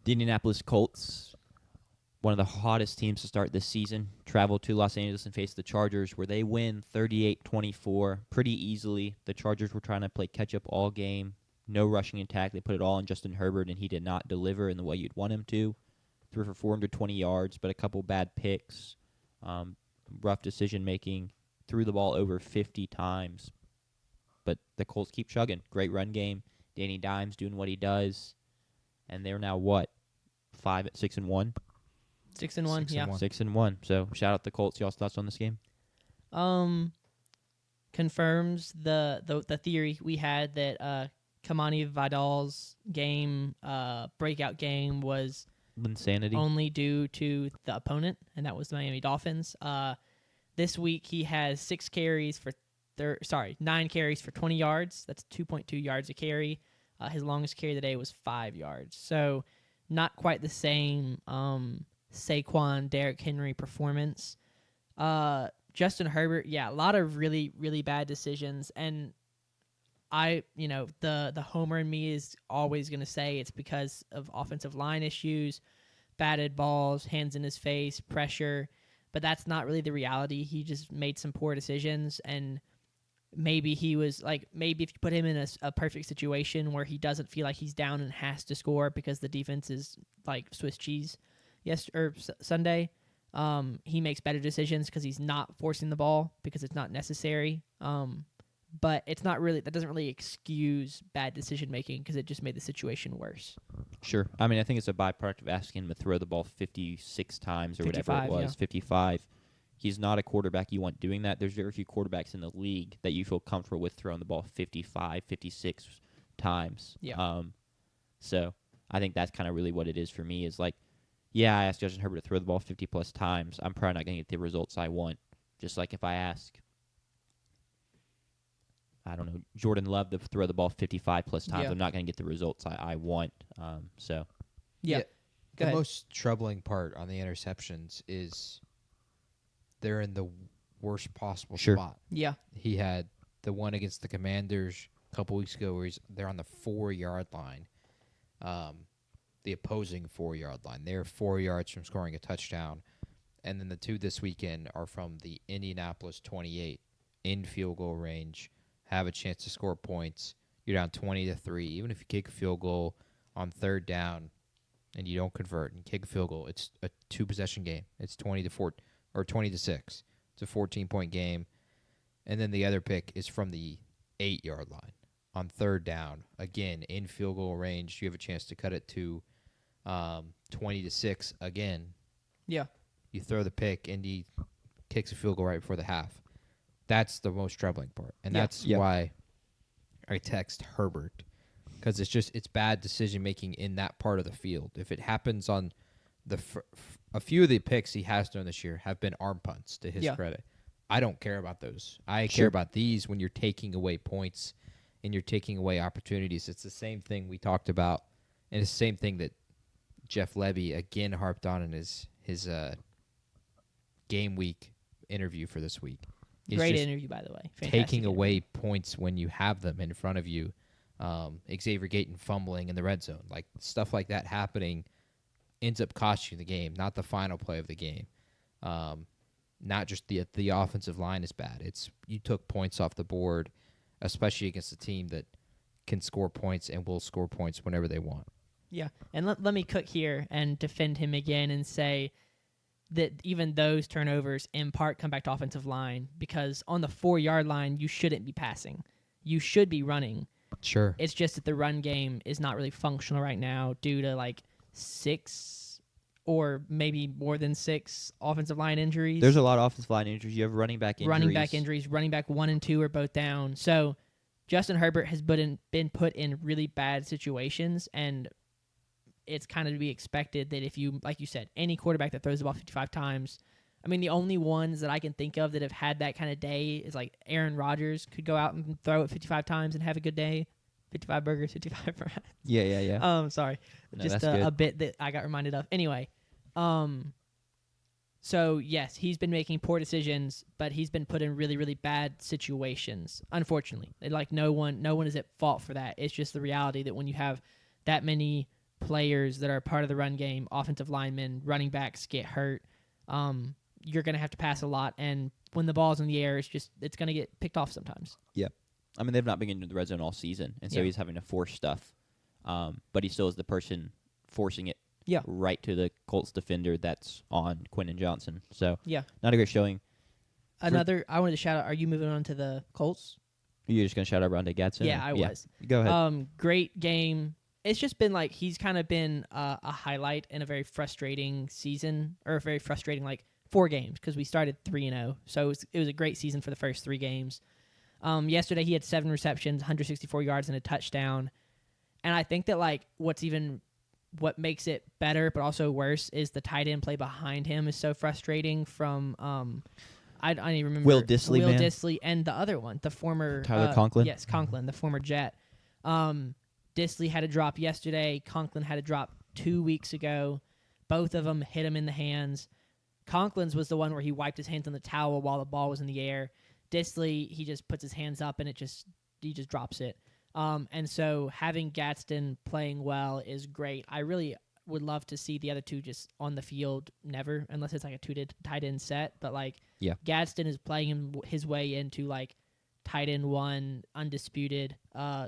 The Indianapolis Colts, one of the hottest teams to start this season, travel to Los Angeles and face the Chargers, where they win 38-24 pretty easily. The Chargers were trying to play catch-up all game. No rushing attack. They put it all on Justin Herbert, and he did not deliver in the way you'd want him to. Threw for 420 yards, but a couple bad picks. Rough decision-making. Threw the ball over 50 times. But the Colts keep chugging. Great run game. Danny Dimes doing what he does. And they're now what? 6-1? 6-1, yeah. 6-1. So shout out the Colts. Y'all's thoughts on this game? Confirms the theory we had that Kamani Vidal's game, breakout game, was Insanity. only due to the opponent, and that was the Miami Dolphins. This week he has 9 carries for 20 yards. That's 2.2 yards a carry. His longest carry of the day was 5 yards. So not quite the same Saquon, Derrick Henry performance. Justin Herbert, a lot of really, really bad decisions. And the homer in me is always going to say it's because of offensive line issues, batted balls, hands in his face, pressure. But that's not really the reality. He just made some poor decisions, and maybe if you put him in a perfect situation where he doesn't feel like he's down and has to score because the defense is like Swiss cheese Sunday, he makes better decisions because he's not forcing the ball because it's not necessary. But it's not really, that doesn't really excuse bad decision making because it just made the situation worse. Sure. I mean, I think it's a byproduct of asking him to throw the ball 56 times or whatever it was, 55. He's not a quarterback you want doing that. There's very few quarterbacks in the league that you feel comfortable with throwing the ball 55, 56 times. Yeah. So I think that's kind of really what it is for me is like, I asked Justin Herbert to throw the ball 50-plus times. I'm probably not going to get the results I want. Just like if I ask, I don't know, Jordan Love to throw the ball 55-plus times, I'm not going to get the results I want. Yeah. The most troubling part on the interceptions is they're in the worst possible spot. Yeah. He had the one against the Commanders a couple weeks ago where they're on the 4-yard line, the opposing 4-yard line. They're 4 yards from scoring a touchdown. And then the two this weekend are from the Indianapolis 28 in field goal range, have a chance to score points. You're down 20-3. Even if you kick a field goal on third down and you don't convert and kick a field goal, it's a 2-possession game. It's 20-4 or 20-6. It's a 14-point game. And then the other pick is from the 8-yard line on third down. Again, in field goal range, you have a chance to cut it to 20-6 again. Yeah. You throw the pick, and he kicks a field goal right before the half. That's the most troubling part. And that's why I text Herbert, because it's bad decision-making in that part of the field. If it happens on a few of the picks he has done this year have been arm punts, to his credit. I don't care about those. I care about these when you're taking away points and you're taking away opportunities. It's the same thing we talked about, and it's the same thing that Jeff Levy again harped on in his game week interview for this week. Great interview, by the way. Fantastic taking away points when you have them in front of you. Xavier Gayton fumbling in the red zone. Like, stuff like that happening ends up costing you the game, not the final play of the game. Not just the offensive line is bad. It's you took points off the board, especially against a team that can score points and will score points whenever they want. Yeah, and let me cook here and defend him again and say that even those turnovers in part come back to offensive line, because on the 4-yard line, you shouldn't be passing. You should be running. Sure. It's just that the run game is not really functional right now due to like 6 or maybe more than 6 offensive line injuries. There's a lot of offensive line injuries. You have running back injuries. Running back 1 and 2 are both down. So Justin Herbert has been put in really bad situations, and it's kind of to be expected that if you, like you said, any quarterback that throws the ball 55 times, I mean, the only ones that I can think of that have had that kind of day is like Aaron Rodgers could go out and throw it 55 times and have a good day. 55 burgers, 55 fries. Yeah. Sorry. No, Just a bit that I got reminded of. Anyway, so yes, he's been making poor decisions, but he's been put in really, really bad situations, unfortunately. Like no one is at fault for that. It's just the reality that when you have that many players that are part of the run game, offensive linemen, running backs get hurt, you're going to have to pass a lot. And when the ball's in the air, it's going to get picked off sometimes. I mean, they've not been into the red zone all season, and so Yeah. he's having to force stuff. But he still is the person forcing it Yeah. right to the Colts defender that's on Quentin Johnson. So Yeah. not a great showing. I wanted to shout out, are you moving on to the Colts? You're just going to shout out Rondé Gadsden? Yeah, I was. Go ahead. Great game. It's just been like he's kind of been a highlight in a very frustrating season, or a very frustrating 4 games, because we started 3-0. So it was a great season for the first 3 games. Yesterday he had 7 receptions, 164 yards, and a touchdown. And I think that what makes it better but also worse is the tight end play behind him is so frustrating from I don't even remember. Will Dissly, Will man. Dissly, and the other one, the former Tyler Conklin? Yes, Conklin, the former Jet. Dissly had a drop yesterday. Conklin had a drop 2 weeks ago. Both of them hit him in the hands. Conklin's was the one where he wiped his hands on the towel while the ball was in the air. Dissly, he just puts his hands up and he just drops it. And so having Gadsden playing well is great. I really would love to see the other two just on the field, never, unless it's like a 2 tight end set. But Gadsden is playing his way into tight end 1, undisputed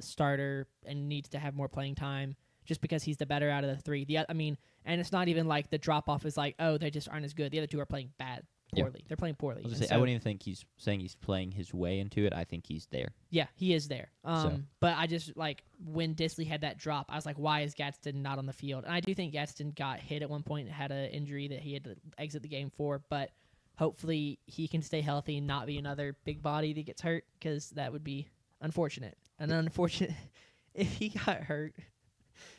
starter, and needs to have more playing time just because he's the better out of the 3. And it's not even like the drop off is they just aren't as good. The other 2 are playing poorly. They're playing poorly. I wouldn't even think he's saying he's playing his way into it. I think he's there. Yeah, he is there. But I just when Dissly had that drop, I was like, why is Gadsden not on the field? And I do think Gadsden got hit at one point and had an injury that he had to exit the game for. But hopefully he can stay healthy and not be another big body that gets hurt, because that would be unfortunate. And unfortunate if he got hurt,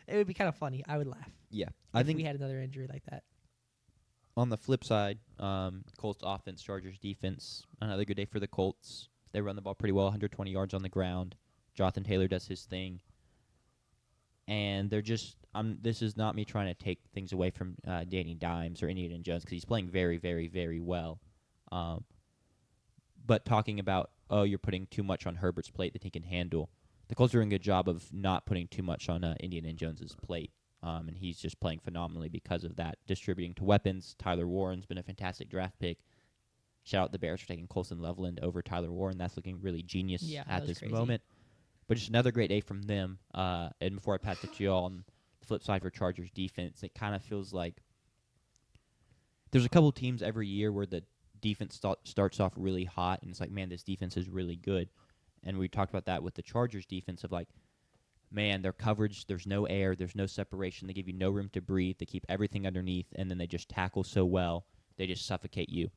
it would be kind of funny. I would laugh. Yeah, if we had another injury like that. On the flip side, Colts offense, Chargers defense, another good day for the Colts. They run the ball pretty well, 120 yards on the ground. Jonathan Taylor does his thing. And they're just this is not me trying to take things away from Danny Dimes or Indiana Jones, because he's playing very, very, very well. But talking about, you're putting too much on Herbert's plate that he can handle. The Colts are doing a good job of not putting too much on Indiana Jones's plate. And he's just playing phenomenally because of that, distributing to weapons. Tyler Warren's been a fantastic draft pick. Shout out the Bears for taking Colson Loveland over Tyler Warren. That's looking really genius at this moment. But just another great day from them. And before I pass it to you all, on the flip side for Chargers defense, it kind of feels like there's a couple teams every year where the defense starts off really hot, and it's like, man, this defense is really good. And we talked about that with the Chargers defense of man, their coverage, there's no air, there's no separation. They give you no room to breathe. They keep everything underneath, and then they just tackle so well, they just suffocate you.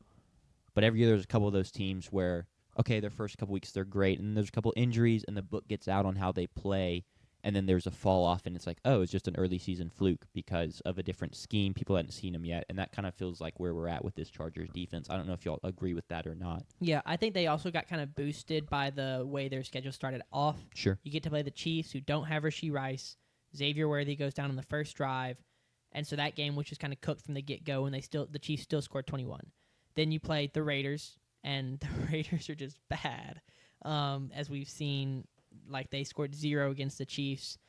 But every year there's a couple of those teams where, their first couple weeks they're great, and there's a couple injuries, and the book gets out on how they play, and then there's a fall off, and it's like, it's just an early season fluke because of a different scheme. People hadn't seen them yet, and that kind of feels like where we're at with this Chargers defense. I don't know if y'all agree with that or not. Yeah, I think they also got kind of boosted by the way their schedule started off. Sure. You get to play the Chiefs, who don't have Rashee Rice. Xavier Worthy goes down on the first drive, and so that game, which was kind of cooked from the get-go, and the Chiefs still scored 21. Then you play the Raiders, and the Raiders are just bad, as we've seen. They scored 0 against the Chiefs.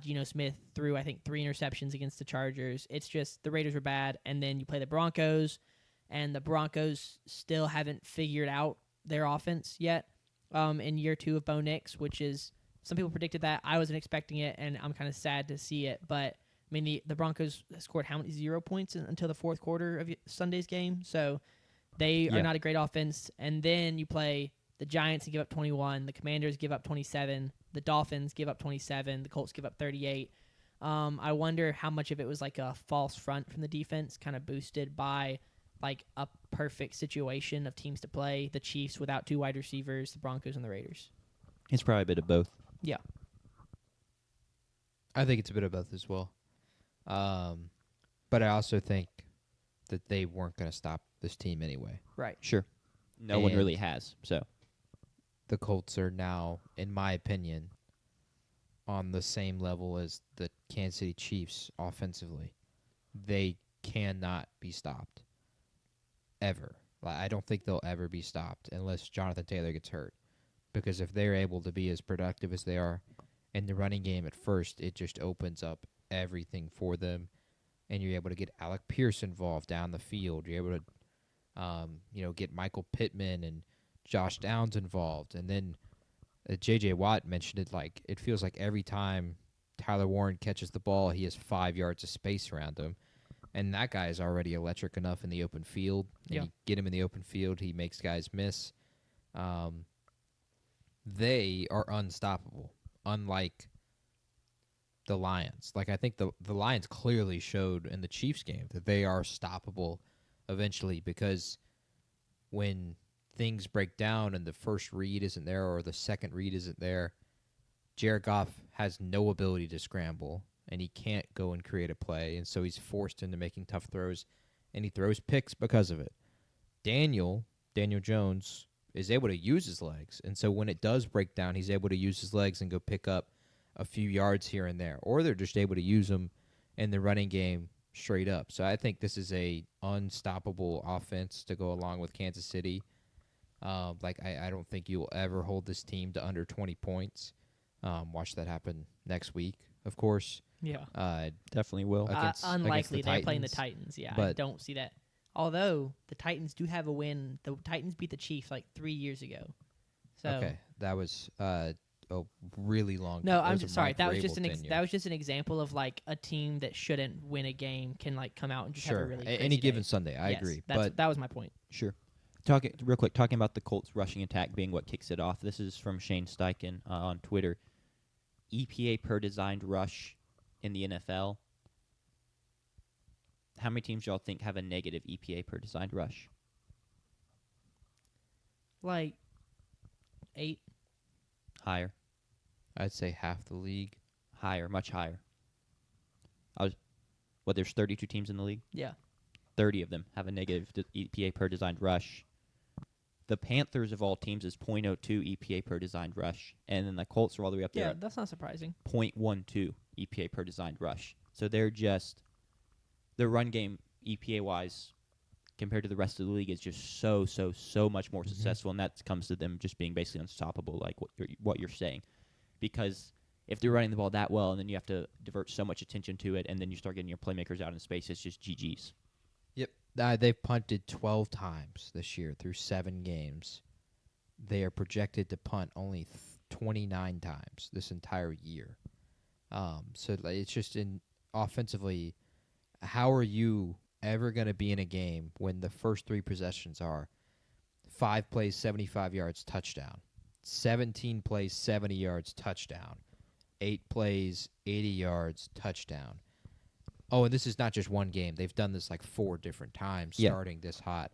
Geno Smith threw, I think, 3 interceptions against the Chargers. It's just the Raiders were bad. And then you play the Broncos, and the Broncos still haven't figured out their offense yet in year 2 of Bo Nix, which is, some people predicted that. I wasn't expecting it, and I'm kind of sad to see it. But, the Broncos scored how many 0 points until the fourth quarter of Sunday's game? So they are not a great offense. And then you play the Giants and give up 21. The Commanders give up 27. The Dolphins give up 27. The Colts give up 38. I wonder how much of it was a false front from the defense, kind of boosted by a perfect situation of teams to play. The Chiefs without 2 wide receivers, the Broncos and the Raiders. It's probably a bit of both. Yeah. I think it's a bit of both as well. But I also think that they weren't going to stop this team anyway. Right. Sure. No one really has, so. The Colts are now, in my opinion, on the same level as the Kansas City Chiefs offensively. They cannot be stopped. Ever. I don't think they'll ever be stopped unless Jonathan Taylor gets hurt. Because if they're able to be as productive as they are in the running game at first, it just opens up everything for them, and you're able to get Alec Pierce involved down the field. You're able to, get Michael Pittman and Josh Downs involved, and then J.J. Watt mentioned it. Like it feels like every time Tyler Warren catches the ball, he has 5 yards of space around him, and that guy is already electric enough in the open field. And Yeah. you get him in the open field, he makes guys miss. They are unstoppable, unlike the Lions. Like I think the Lions clearly showed in the Chiefs game that they are stoppable eventually, because when things break down and the first read isn't there or the second read isn't there, Jared Goff has no ability to scramble, and he can't go and create a play, and so he's forced into making tough throws, and he throws picks because of it. Daniel Jones is able to use his legs, and so when it does break down, he's able to use his legs and go pick up a few yards here and there, or they're just able to use them in the running game straight up. So I think this is a unstoppable offense to go along with Kansas City. I don't think you'll ever hold this team to under 20 points. Watch that happen next week, of course. Yeah. Definitely will. Against Unlikely. the They're playing the Titans, Titans. Yeah, I but- don't see that. Although the Titans do have a win. The Titans beat the Chiefs like 3 years ago. So Okay, that was a really long. no, that I'm was a just sorry. Mike That was just Vrabel tenure. that was just an example of like a team that shouldn't win a game can like come out and just have a Sure. really Any crazy given day. Sunday, I Yes, agree. That But was my point. Sure. Real quick, talking about the Colts rushing attack being what kicks it off. This is from Shane Steichen on Twitter. EPA per designed rush in the NFL. How many teams y'all think have a negative EPA per designed rush? Like 8. Higher. I'd say half the league. Higher, much higher. There's 32 teams in the league. Yeah. 30 of them have a negative EPA per designed rush. The Panthers of all teams is .02 EPA per designed rush, and then the Colts are all the way up there Yeah, at that's not surprising. .12 EPA per designed rush. So they're just the run game EPA wise compared to the rest of the league is just so much more successful, and that comes to them just being basically unstoppable, like what you're saying, because if they're running the ball that well, and then you have to divert so much attention to it, and then you start getting your playmakers out in space, it's just GG's. Yep. They've punted 12 times this year through 7 games. They are projected to punt only 29 times this entire year. It's just offensively, how are you ever going to be in a game when the first 3 possessions are 5 plays, 75 yards, touchdown, 17 plays, 70 yards, touchdown, 8 plays, 80 yards, touchdown? Oh, and this is not just one game. They've done this like 4 different times starting this hot.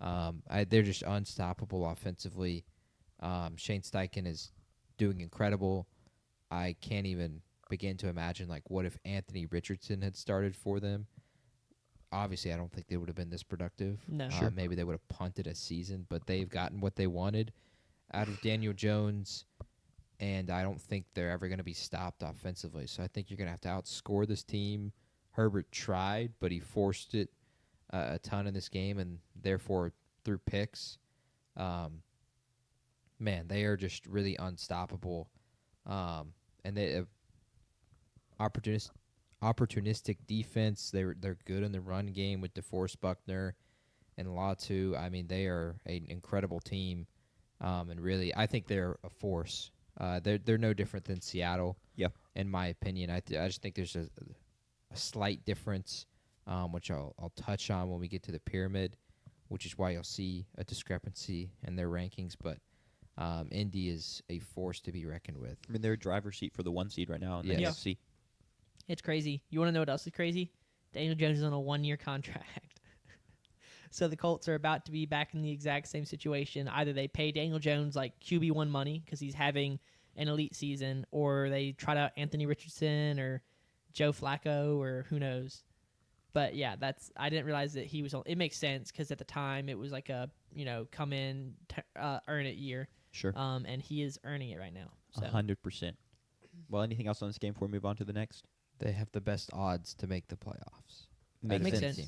They're just unstoppable offensively. Shane Steichen is doing incredible. I can't even begin to imagine, like, what if Anthony Richardson had started for them? Obviously, I don't think they would have been this productive. No. Sure. Maybe they would have punted a season, but they've gotten what they wanted out of Daniel Jones, and I don't think they're ever going to be stopped offensively. So I think you're going to have to outscore this team. Herbert tried, but he forced it a ton in this game, and therefore threw picks. Man, they are just really unstoppable. And they opportunistic defense. They're good in the run game with DeForest Buckner and Latu. I mean, they are an incredible team, and really, I think they're a force. They're no different than Seattle. Yeah. In my opinion, I just think there's a slight difference, which I'll touch on when we get to the pyramid, which is why you'll see a discrepancy in their rankings. But Indy is a force to be reckoned with. I mean, they're a driver's seat for the 1 seed right now in the Yes. AFC. It's crazy. You want to know what else is crazy? Daniel Jones is on a 1-year contract. So the Colts are about to be back in the exact same situation. Either they pay Daniel Jones like QB1 money because he's having an elite season, or they trot out Anthony Richardson or Joe Flacco or who knows. But yeah, I didn't realize that he was on. It makes sense because at the time it was like a come in, earn it year. Sure. And he is earning it right now. So 100%. Well, anything else on this game before we move on to the next? They have the best odds to make the playoffs. Makes out of any sense. team.